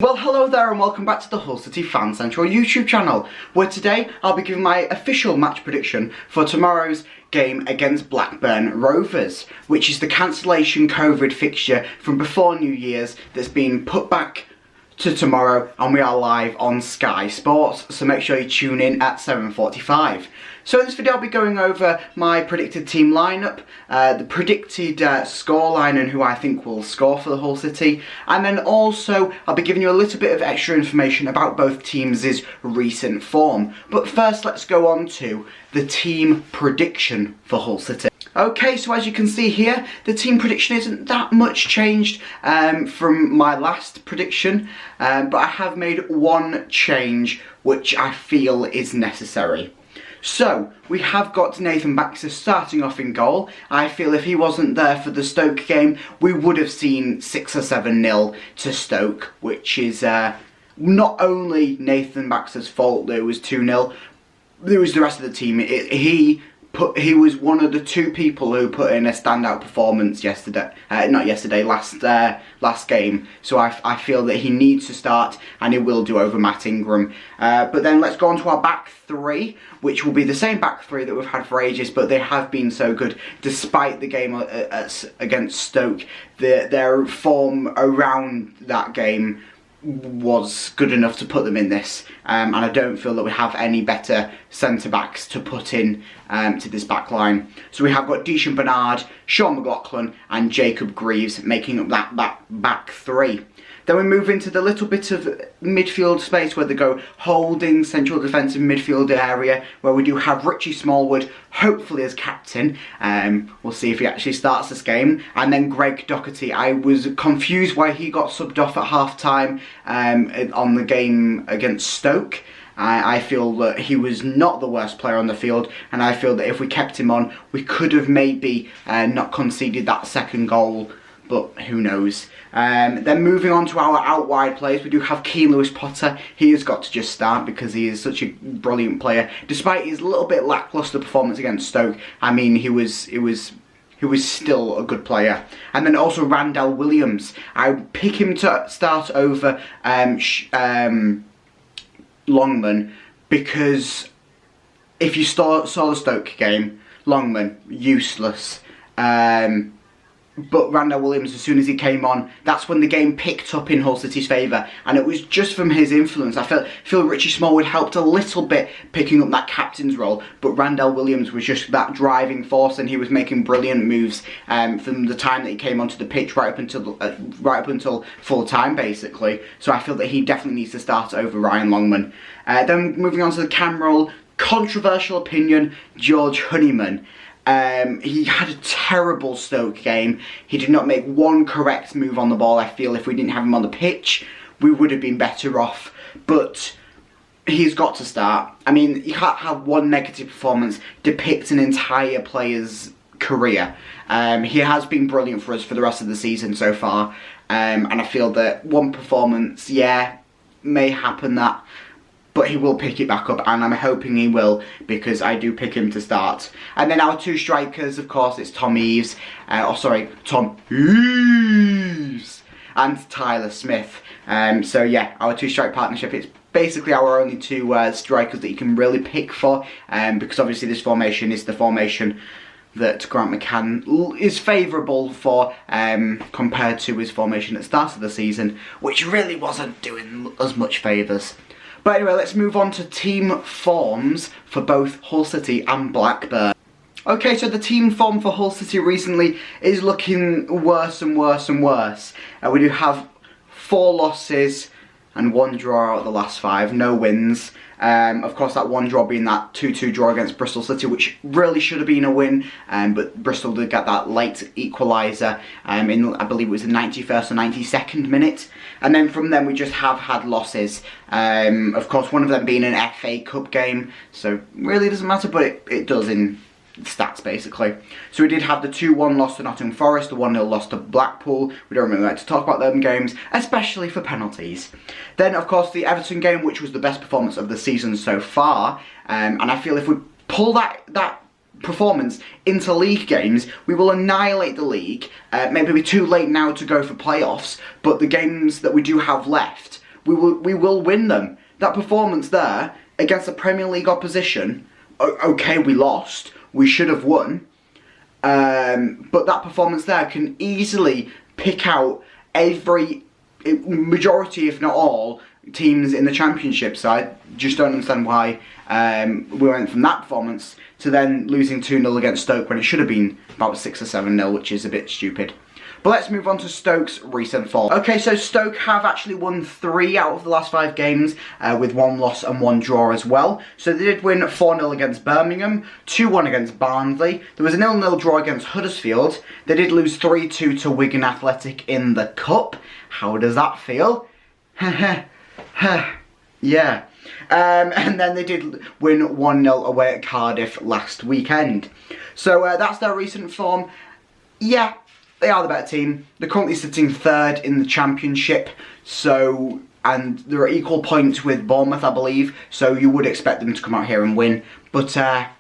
Well, hello there and welcome back to the Hull City Fan Central YouTube channel, where today I'll be giving my official match prediction for tomorrow's game against Blackburn Rovers, which is the cancellation COVID fixture from before New Year's that's been put back to tomorrow, and we are live on Sky Sports, so make sure you tune in at 7:45. So in this video I'll be going over my predicted team lineup, the predicted scoreline and who I think will score for the Hull City, and then also I'll be giving you a little bit of extra information about both teams' recent form. But first let's go on to the team prediction for Hull City. Okay, so as you can see here, the team prediction isn't that much changed from my last prediction, but I have made one change which I feel is necessary. So, we have got Nathan Baxter starting off in goal. I feel if he wasn't there for the Stoke game, we would have seen 6 or 7-0 to Stoke, which is not only Nathan Baxter's fault that it was 2-0, it was the rest of the team. He was one of the two people who put in a standout performance last game. So I feel that he needs to start, and he will do over Matt Ingram. But then let's go on to our back three, which will be the same back three that we've had for ages, but they have been so good despite the game against Stoke. Their form around that game was good enough to put them in this, and I don't feel that we have any better centre-backs to put in to this back line. So we have got Deishan Bernard, Sean McLaughlin and Jacob Greaves making up that back three. Then we move into the little bit of midfield space where they go holding central defensive midfield area, where we do have Richie Smallwood, hopefully as captain. We'll see if he actually starts this game. And then Greg Doherty. I was confused why he got subbed off at half-time on the game against Stoke. I feel that he was not the worst player on the field, and I feel that if we kept him on, we could have maybe not conceded that second goal, but who knows. Then moving on to our out wide players, we do have Keane Lewis-Potter. He has got to just start because he is such a brilliant player. Despite his little bit lacklustre performance against Stoke, I mean, he was still a good player. And then also Randall Williams. I would pick him to start over Longman, because if you saw the Stoke game, Longman, useless. But Randall Williams, as soon as he came on, that's when the game picked up in Hull City's favour, and it was just from his influence. I feel Richie Smallwood helped a little bit picking up that captain's role, but Randall Williams was just that driving force, and he was making brilliant moves from the time that he came onto the pitch right up until full time, basically. So I feel that he definitely needs to start over Ryan Longman. Then moving on to the cam roll, controversial opinion, George Honeyman. He had a terrible Stoke game. He did not make one correct move on the ball. I feel if we didn't have him on the pitch, we would have been better off. But he's got to start. I mean, you can't have one negative performance depict an entire player's career. He has been brilliant for us for the rest of the season so far. And I feel that one performance, yeah, may happen that, but he will pick it back up, and I'm hoping he will, because I do pick him to start. And then our two strikers, of course, it's Tom Eaves and Tyler Smith. So yeah, our two-strike partnership, it's basically our only two strikers that you can really pick for, because obviously this formation is the formation that Grant McCann is favourable for, compared to his formation at the start of the season, which really wasn't doing us much favours. But anyway, let's move on to team forms for both Hull City and Blackburn. Okay, so the team form for Hull City recently is looking worse and worse and worse. We do have 4 losses and 1 draw out of the last 5, no wins. Of course, that one draw being that 2-2 draw against Bristol City, which really should have been a win, but Bristol did get that late equaliser in, I believe it was the 91st or 92nd minute. And then from then we just have had losses. Of course, one of them being an FA Cup game, so really doesn't matter, but it does in stats basically. So we did have the 2-1 loss to Nottingham Forest, the 1-0 loss to Blackpool. We don't really like to talk about them games, especially for penalties. Then of course the Everton game, which was the best performance of the season so far, and I feel if we pull that performance into league games, we will annihilate the league. Maybe we're too late now to go for playoffs, but the games that we do have left we will win them. That performance there against the Premier League opposition, okay, we lost, we should have won, but that performance there can easily pick out every majority, if not all, teams in the Championship. So I just don't understand why we went from that performance to then losing 2-0 against Stoke when it should have been about 6 or 7-0, which is a bit stupid. But let's move on to Stoke's recent form. Okay, so Stoke have actually won 3 out of the last 5 games, with 1 loss and 1 draw as well. So they did win 4-0 against Birmingham, 2-1 against Barnsley. There was a 0-0 draw against Huddersfield. They did lose 3-2 to Wigan Athletic in the Cup. How does that feel? Yeah. And then they did win 1-0 away at Cardiff last weekend. So that's their recent form. Yeah, they are the better team. They're currently sitting 3rd in the Championship, so, and they're at equal points with Bournemouth, I believe, so you would expect them to come out here and win. But that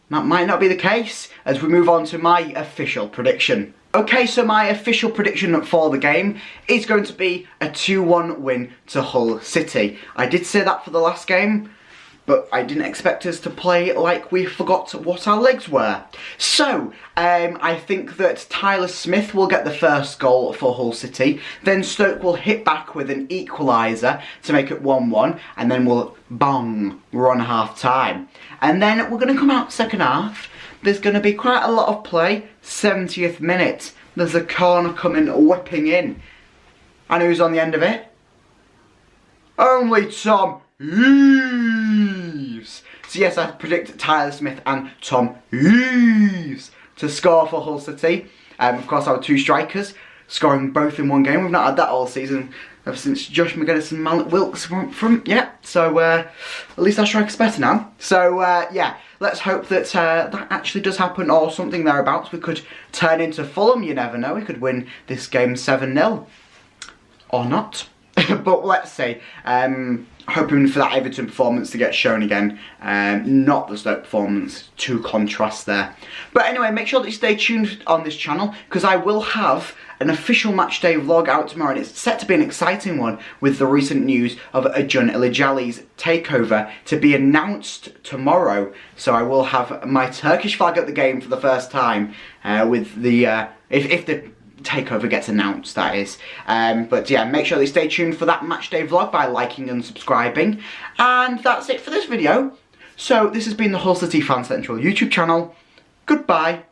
might not be the case, as we move on to my official prediction. Okay, so my official prediction for the game is going to be a 2-1 win to Hull City. I did say that for the last game, but I didn't expect us to play like we forgot what our legs were. So, I think that Tyler Smith will get the first goal for Hull City. Then Stoke will hit back with an equaliser to make it 1-1. And then we'll, bang, we're on half time. And then we're going to come out second half. There's going to be quite a lot of play. 70th minute. There's a corner coming, whipping in. And who's on the end of it? Only Tom Eaves. So yes, I predict Tyler Smith and Tom Eaves to score for Hull City. Of course, our 2 strikers scoring both in one game. We've not had that all season, ever since Josh McGuinness and Mallet Wilkes from yeah. So at least our striker's better now. So yeah, let's hope that that actually does happen, or something thereabouts. We could turn into Fulham, you never know. We could win this game 7-0. Or not. But let's see. Hoping for that Everton performance to get shown again, not the Stoke performance, to contrast there. But anyway, make sure that you stay tuned on this channel, because I will have an official matchday vlog out tomorrow, and it's set to be an exciting one with the recent news of Acun Ilicali's takeover to be announced tomorrow. So I will have my Turkish flag at the game for the first time, with the if the takeover gets announced, that is. But yeah, make sure that you stay tuned for that matchday vlog by liking and subscribing. And that's it for this video. So this has been the Hull City Fan Central YouTube channel. Goodbye.